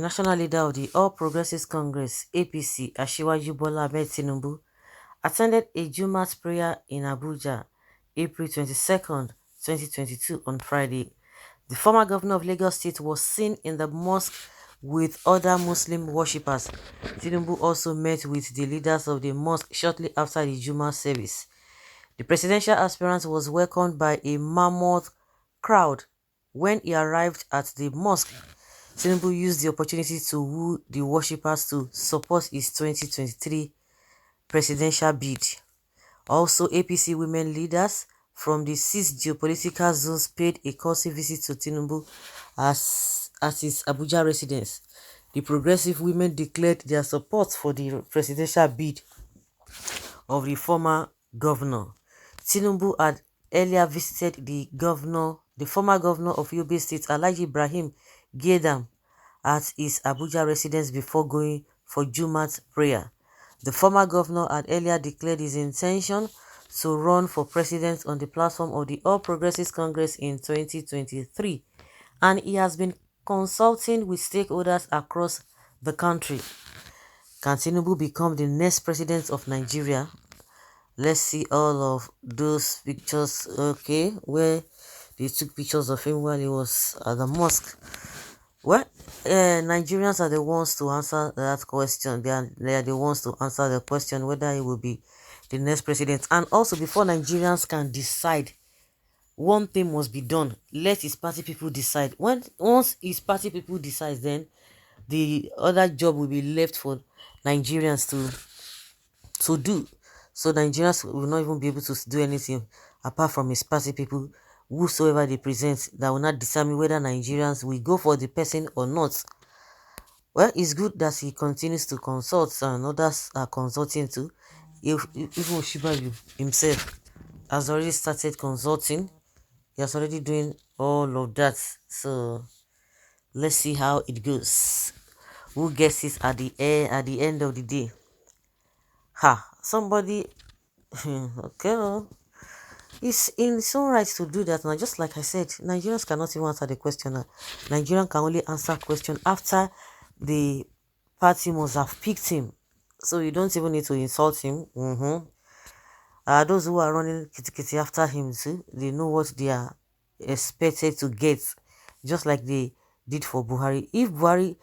national leader of the All Progressives Congress, APC, Asiwaju Bola Ahmed Tinubu, attended a Jumat prayer in Abuja, April 22nd, 2022 on Friday. The former governor of Lagos State was seen in the mosque with other Muslim worshippers. Tinubu also met with the leaders of the mosque shortly after the Jumat service. The presidential aspirant was welcomed by a mammoth crowd when he arrived at the mosque. Tinubu used the opportunity to woo the worshippers to support his 2023 presidential bid. Also, APC women leaders from the 6 geopolitical zones paid a courtesy visit to Tinubu at his Abuja residence. The progressive women declared their support for the presidential bid of the former governor. Tinubu had earlier visited the former governor of Yobe State, Alhaji Ibrahim Gaidam, at his Abuja residence before going for Jumat prayer. The former governor had earlier declared his intention to run for president on the platform of the All Progressives Congress in 2023, and he has been consulting with stakeholders across the country. Can Tinubu become the next president of Nigeria? Let's see all of those pictures, okay, where they took pictures of him while he was at the mosque. Well, Nigerians are the ones to answer that question. They are the ones to answer the question whether he will be the next president. And also, before Nigerians can decide, one thing must be done. Let his party people decide. Once his party people decide, then the other job will be left for Nigerians to do. So Nigerians will not even be able to do anything apart from his party people, whosoever they present, that will not determine whether Nigerians will go for the person or not. Well, it's good that he continues to consult and others are consulting too. Even Oshibayu himself has already started consulting. He has already doing all of that. So let's see how it goes. Who gets it at the end of the day? Somebody okay, well, it's in its own right to do that now. Just like I said, Nigerians cannot even answer the question now. Nigerian can only answer question after the party must have picked him. So you don't even need to insult him. Those who are running kitty after him too, they know what they are expected to get, just like they did for Buhari. If Buhari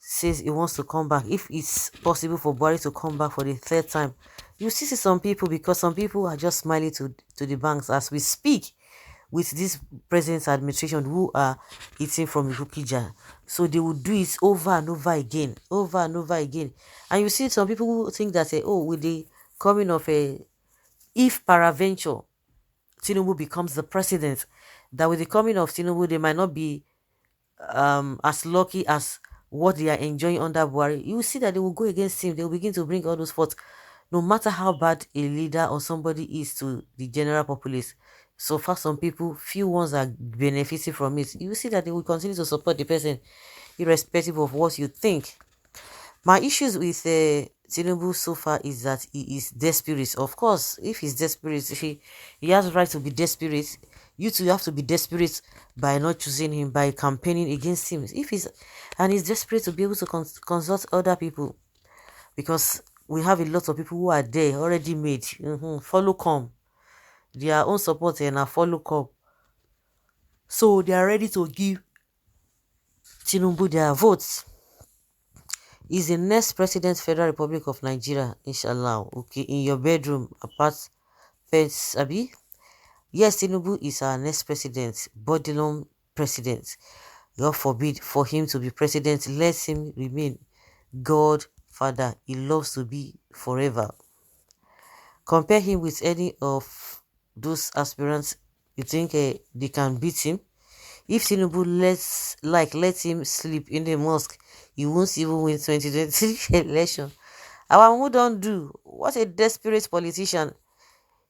says he wants to come back, if it's possible for Buhari to come back for the third time, you see some people, because some people are just smiling to the banks as we speak with this president's administration, who are eating from the rookie jar. So they will do it over and over again, and you see some people who think that with the coming of if paraventure Tinubu becomes the president, that with the coming of Tinubu they might not be as lucky as what they are enjoying under Buhari. You will see that they will go against him. They will begin to bring all those forth, no matter how bad a leader or somebody is to the general populace. So far, some people, few ones are benefiting from it. You will see that they will continue to support the person, irrespective of what you think. My issues with Tinubu so far is that he is desperate. Of course, if he's desperate, he has right to be desperate. You two have to be desperate by not choosing him, by campaigning against him. If he's desperate to be able to consult other people, because we have a lot of people who are there already made. Follow come, their own support and a follow come. So they are ready to give Tinubu their votes. Is the next president, Federal Republic of Nigeria, inshallah. Okay, in your bedroom, apart pets, Abi. Yes, Tinubu is our next president, Bodilum president. God forbid for him to be president. Let him remain God Father. He loves to be forever. Compare him with any of those aspirants. You think they can beat him? If Tinubu let him sleep in the mosque, he won't even win 2023 election. Our mood don't do. What a desperate politician.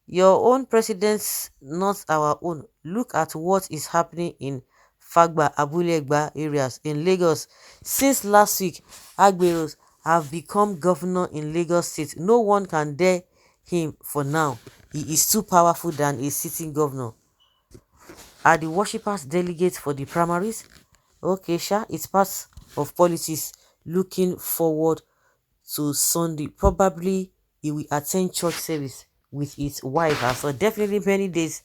Your own presidents, not our own. Look at what is happening in Fagba, Abulegba areas in Lagos. Since last week, Agberos have become governor in Lagos State. No one can dare him for now. He is too powerful than a sitting governor. Are the worshippers delegates for the primaries? Okay, sure, it's part of politics looking forward to Sunday. Probably he will attend church service with his wife. So definitely many days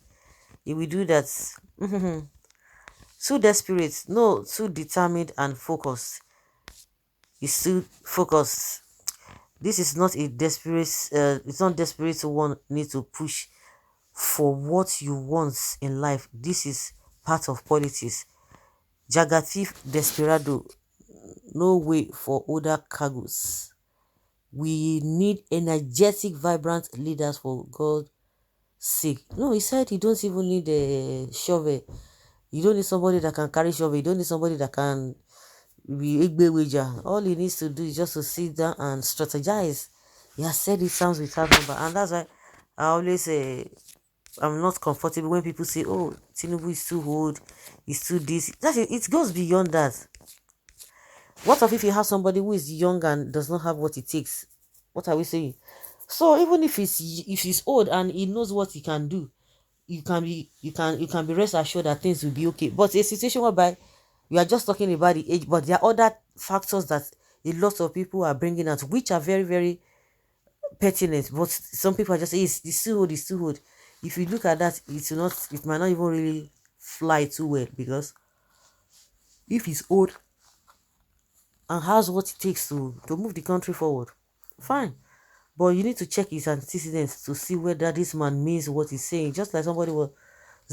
he will do that. Too desperate, no, too determined and focused. He's too focused. This is not a desperate, it's not desperate one need to push for what you want in life. This is part of politics. Jagatif desperado, no way for other cargoes. We need energetic, vibrant leaders for God's sake. No, he said you don't even need a shovel. You don't need somebody that can carry shovel. You don't need somebody that can be Igbe wager. All he needs to do is just to sit down and strategize. He has said it sounds without number, and that's why I always say I'm not comfortable when people say, "Oh, Tinubu is too old, he's too this." It goes beyond that. What if you have somebody who is young and does not have what it takes? What are we saying? So even if he's old and he knows what he can do, you can be rest assured that things will be okay. But a situation whereby we are just talking about the age, but there are other factors that a lot of people are bringing out, which are very, very pertinent. But some people are just saying it's too old, it's too old. If you look at that, it might not even really fly too well, because if he's old and has what it takes to move the country forward, fine. But you need to check his antecedents to see whether this man means what he's saying. Just like somebody was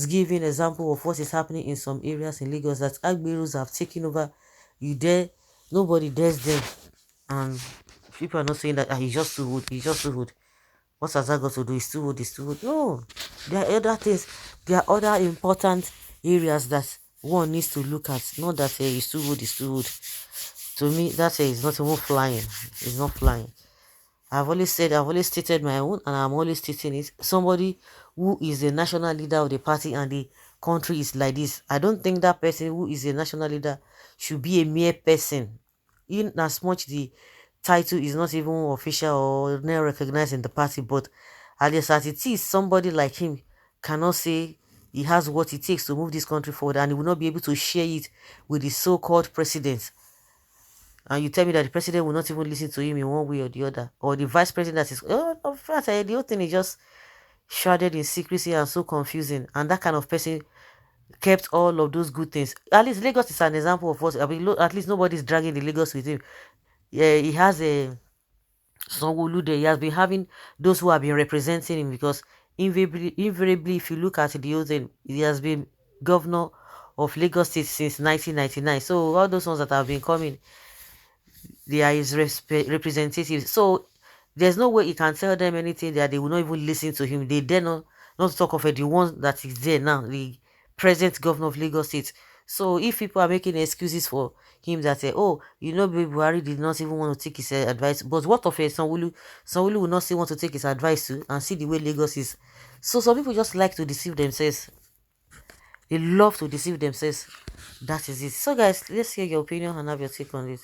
giving example of what is happening in some areas in Lagos, that Agberos have taken over. You dare, nobody dares them. And people are not saying that he's just too old, he's just too old. What has that got to do? He's too old, he's too old. No, there are other things, there are other important areas that one needs to look at. Not that he's too old, he's too old. To me, that is not even flying. It's not flying. I've always stated my own, and I'm always stating it. Somebody who is the national leader of the party and the country is like this, I don't think that person who is a national leader should be a mere person. In as much the title is not even official or not recognized in the party, but at least as it is, somebody like him cannot say he has what it takes to move this country forward, and he will not be able to share it with the so-called president. And you tell me that the president will not even listen to him in one way or the other, or the vice president that is, oh, in fact, the whole thing is just shrouded in secrecy and so confusing. And that kind of person kept all of those good things. At least Lagos is an example of what, I mean, at least nobody's dragging the Lagos with him. Yeah, he has a Sanwo-Olu there. He has been having those who have been representing him, because invariably, if you look at the whole thing, he has been governor of Lagos State since 1999. So all those ones that have been coming, they are his representatives. So there's no way he can tell them anything that they will not even listen to him. They dare not to talk of it, the one that is there now, the present governor of Lagos State. So if people are making excuses for him that say, oh, Buhari did not even want to take his advice, but what of Sanwo-Olu? Sanwo-Olu will not still want to take his advice too, and see the way Lagos is. So some people just like to deceive themselves. They love to deceive themselves. That is it. So guys, let's hear your opinion and have your take on it.